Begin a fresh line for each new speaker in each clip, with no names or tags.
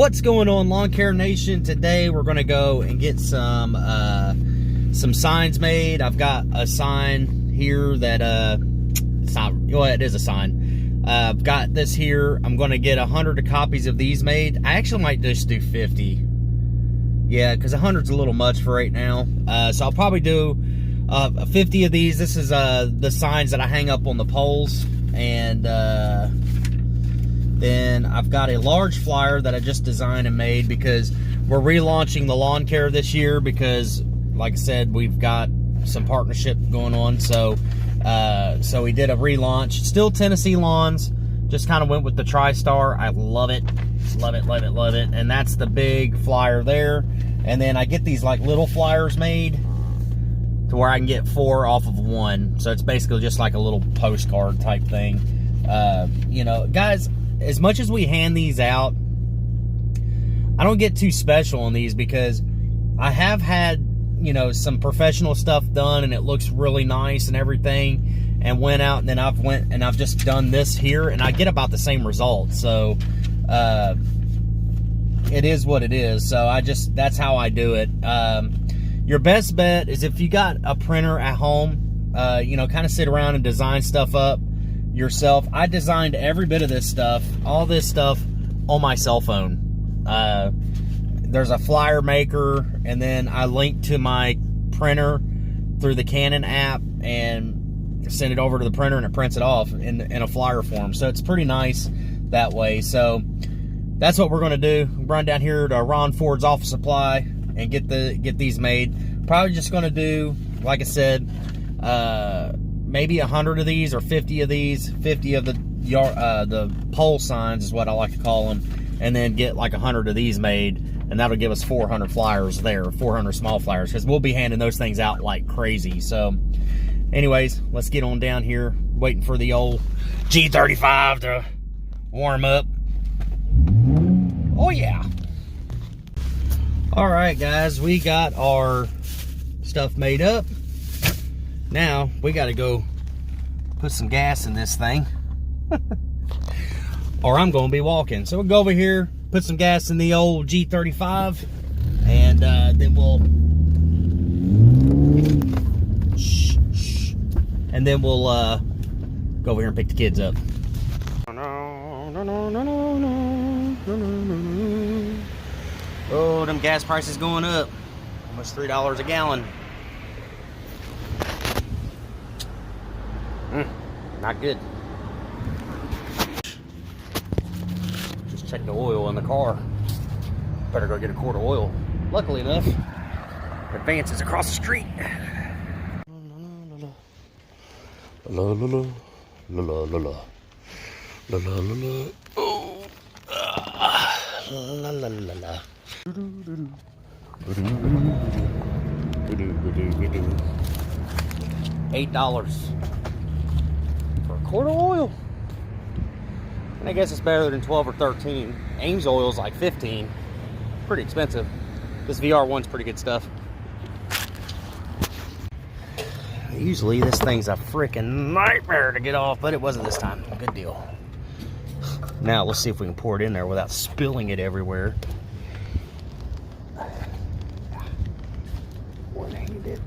What's going on, Lawn Care Nation? Today we're going to go and get some signs made. I've got a sign here that it's not, well, it is a sign. I've got this here. I'm going to get 100 copies of these made. I actually might just do 50. Yeah, because 100's a little much for right now. So I'll probably do 50 of these. This is the signs that I hang up on the poles. And then I've got a large flyer that I just designed and made because we're relaunching the lawn care this year because, like I said, we've got some partnership going on. So so we did a relaunch. Still Tennessee Lawns. Just kind of went with the TriStar. I love it. Love it, love it, love it. And that's the big flyer there. And then I get these like little flyers made to where I can get 4 off of 1. So it's basically just like a little postcard type thing. You know, guys, as much as we hand these out, I don't get too special on these because I have had, you know, some professional stuff done and it looks really nice and everything, and went out and then I've just done this here and I get about the same result. So it is what it is. So that's how I do it. Your best bet is if you got a printer at home, you know, kind of sit around and design stuff up yourself. I designed every bit of this stuff, all this stuff, on my cell phone. There's a flyer maker, and then I link to my printer through the Canon app and send it over to the printer, and it prints it off in a flyer form. So it's pretty nice that way. So that's what we're going to do. Run down here to Ron Ford's Office Supply and get these made. Probably just going to do, like I said, maybe 100 of these or 50 of these. 50 of the pole signs is what I like to call them, and then get like 100 of these made, and that'll give us 400 flyers there, 400 small flyers, because we'll be handing those things out like crazy. So anyways, let's get on down here, waiting for the old G35 to warm up. Oh yeah. All right, guys, we got our stuff made up. Now we got to go put some gas in this thing or I'm going to be walking. So we'll go over here, put some gas in the old G35, and then we'll go over here and pick the kids up. Oh, them gas prices going up. Almost $3 a gallon. Not good. Just check the oil in the car. Better go get a quart of oil. Luckily enough, Advance is across the street. La la la la la la la la la la la. Oh, la la la la. $8 for a quart of oil. And I guess it's better than 12 or 13. Ames oil is like 15. Pretty expensive. This VR1's pretty good stuff. Usually this thing's a freaking nightmare to get off, but it wasn't this time. Good deal. Now let's see if we can pour it in there without spilling it everywhere. One-handed.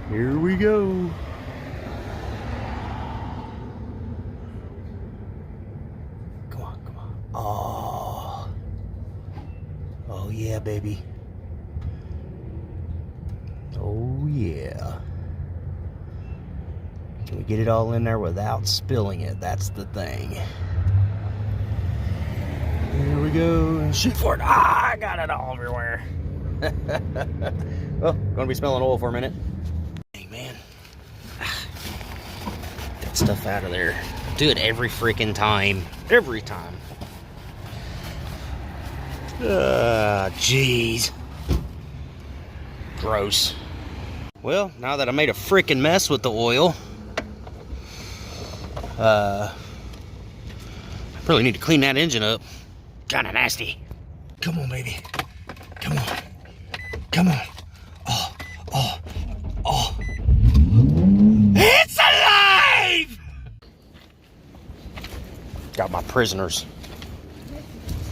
Here we go. Come on, come on. Oh. Oh yeah, baby. Oh yeah. Can we get it all in there without spilling it? That's the thing. Here we go. Shoot for it. Ah, I got it all everywhere. Well, gonna be smelling oil for a minute. Stuff out of there. Do it every freaking time. Every time. Jeez. Gross. Well, now that I made a freaking mess with the oil, I really need to clean that engine up. Kinda nasty. Come on, baby. Come on. Come on. Oh, oh, oh. It's alive! Got my prisoners.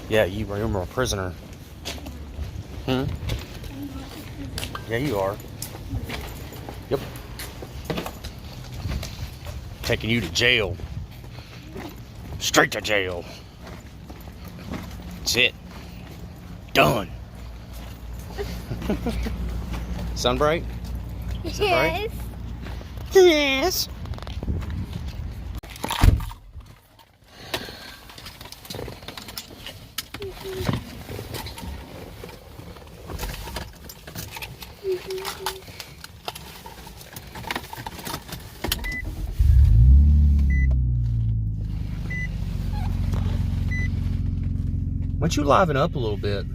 Yeah, you remember a prisoner. Yeah, you are. Yep. Taking you to jail. Straight to jail. That's it. Done. Sun bright? Is it bright? Yes. Why don't you liven up a little bit?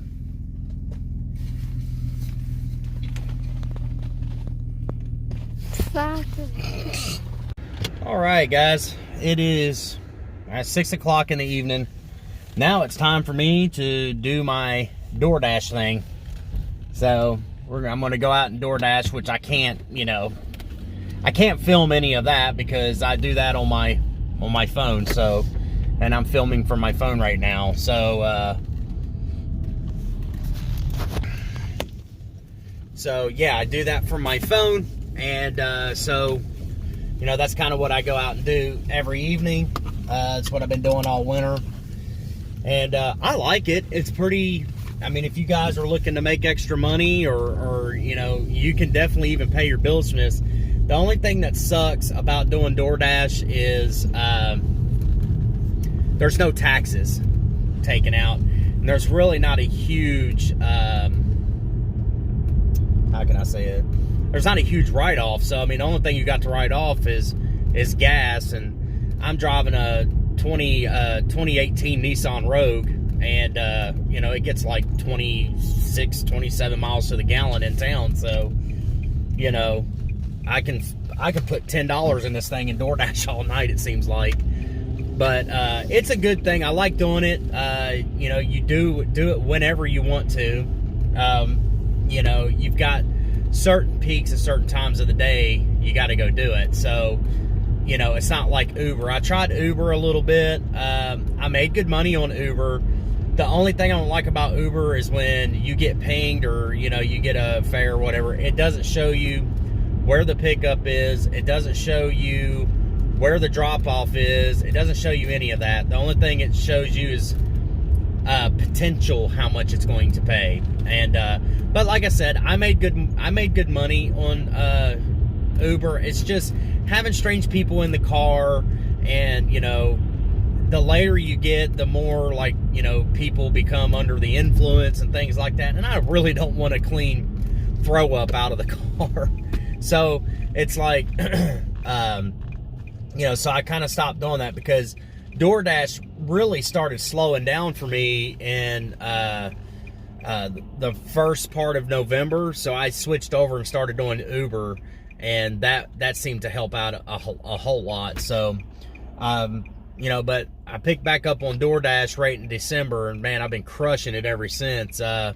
All right, guys, it is 6 o'clock in the evening. Now it's time for me to do my Doordash thing. So I'm going to go out and Doordash, which I can't, I can't film any of that because I do that on my phone. So, and I'm filming from my phone right now. So, yeah, I do that from my phone. And so, that's kind of what I go out and do every evening. That's what I've been doing all winter. And I like it. It's pretty, if you guys are looking to make extra money or you can definitely even pay your bills from this. The only thing that sucks about doing Doordash is there's no taxes taken out. And there's really not a huge, how can I say it? There's not a huge write-off. So, the only thing you got to write off is gas. And I'm driving a 2018 Nissan Rogue. And, it gets like 26, 27 miles to the gallon in town. So, I can put $10 in this thing and Doordash all night, it seems like. But it's a good thing. I like doing it. You do it whenever you want to. You've got certain peaks at certain times of the day, you got to go do it. So, it's not like Uber. I tried Uber a little bit. I made good money on Uber. The only thing I don't like about Uber is when you get pinged or, you get a fare or whatever, it doesn't show you where the pickup is. It doesn't show you where the drop-off is. It doesn't show you any of that. The only thing it shows you is potential how much it's going to pay. And but like I said, I made good money on Uber. It's just having strange people in the car, and the later you get, the more people become under the influence and things like that. And I really don't want to clean throw up out of the car. So it's like so I kind of stopped doing that because DoorDash really started slowing down for me in the first part of November. So I switched over and started doing Uber, and that seemed to help out a whole lot. So, but I picked back up on DoorDash right in December, and man, I've been crushing it ever since. I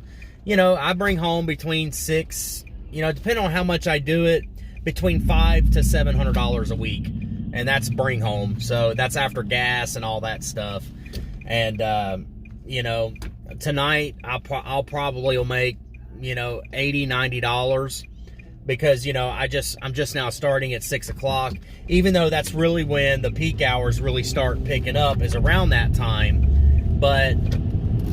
bring home between depending on how much I do it, between $500 to $700 a week. And that's bring home. So that's after gas and all that stuff. And, tonight I'll probably will make, $80, $90 because, I'm just now starting at 6 o'clock, even though that's really when the peak hours really start picking up, is around that time. But,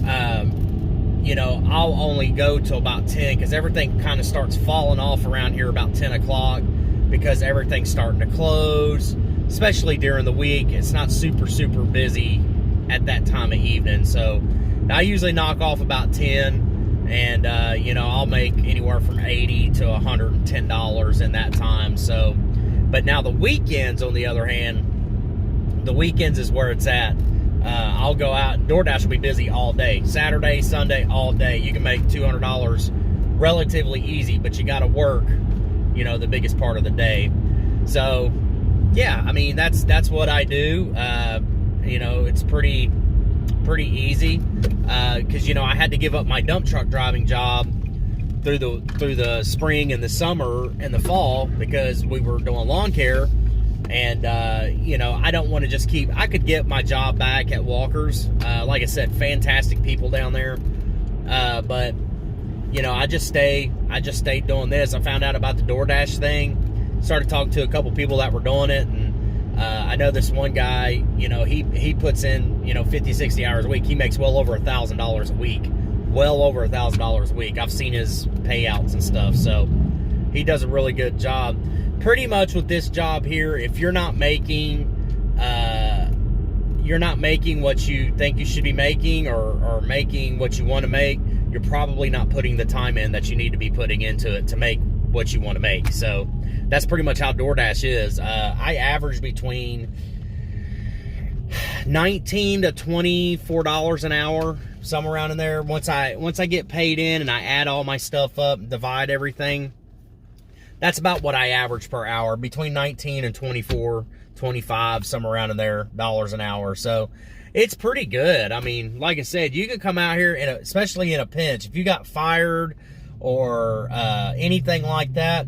I'll only go till about 10 because everything kind of starts falling off around here about 10 o'clock because everything's starting to close. Especially during the week, it's not super busy at that time of evening. So I usually knock off about 10, and I'll make anywhere from $80 to $110 in that time. So, but now the weekends, on the other hand, the weekends is where it's at. I'll go out, and DoorDash will be busy all day, Saturday, Sunday, all day. You can make $200 relatively easy, but you got to work, the biggest part of the day. So. Yeah, that's what I do. It's pretty easy because I had to give up my dump truck driving job through the spring and the summer and the fall because we were doing lawn care, And, you know, I don't want to just keep... I could get my job back at Walker's. Like I said, fantastic people down there. But, you know, I just stayed doing this. I found out about the Doordash thing. Started talking to a couple people that were doing it. And I know this one guy, you know, he puts in, you know, 50, 60 hours a week. He makes well over $1,000 a week. Well over $1,000 a week. I've seen his payouts and stuff. So he does a really good job. Pretty much with this job here, if you're not making what you think you should be making, or making what you want to make, you're probably not putting the time in that you need to be putting into it to make what you want to make. So that's pretty much how DoorDash is. I average between $19 to $24 an hour, somewhere around in there. Once I get paid in and I add all my stuff up, divide everything, that's about what I average per hour, between 19 and 24, 25, somewhere around in there, dollars an hour. So it's pretty good. I mean, like I said, you can come out here, especially in a pinch. If you got fired or anything like that,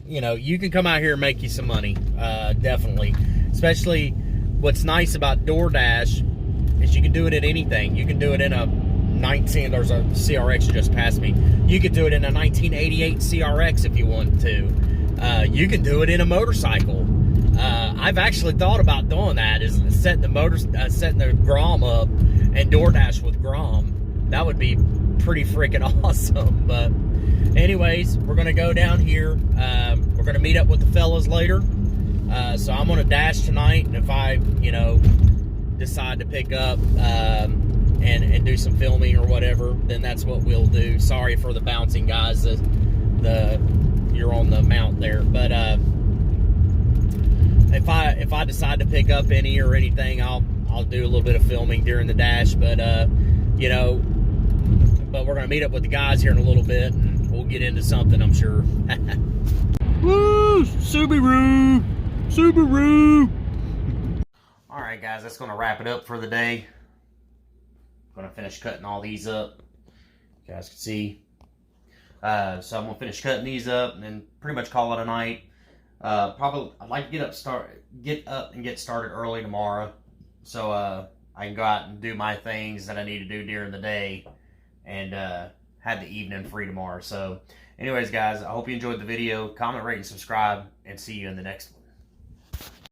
you know, you can come out here and make you some money, definitely. Especially what's nice about DoorDash is you can do it at anything. You can do it in a there's a CRX that just passed me. You could do it in a 1988 CRX if you want to. You can do it in a motorcycle. I've actually thought about doing that, is setting the Grom up and DoorDash with Grom. That would be pretty freaking awesome. But anyways, we're gonna go down here. We're gonna meet up with the fellas later. So I'm gonna dash tonight, and if I, you know, decide to pick up and do some filming or whatever, then that's what we'll do. Sorry for the bouncing, guys. You're on the mount there, but if I decide to pick up any or anything, I'll do a little bit of filming during the dash. But you know, but we're gonna meet up with the guys here in a little bit, and we'll get into something, I'm sure. Woo! Subaru! Subaru! All right, guys, that's gonna wrap it up for the day. I'm gonna finish cutting all these up. You guys can see. So I'm gonna finish cutting these up and then pretty much call it a night. Probably I'd like to get up and get started early tomorrow, so I can go out and do my things that I need to do during the day, and have the evening free tomorrow. So anyways, guys, I hope you enjoyed the video. Comment, rate, and subscribe, and see you in the next one.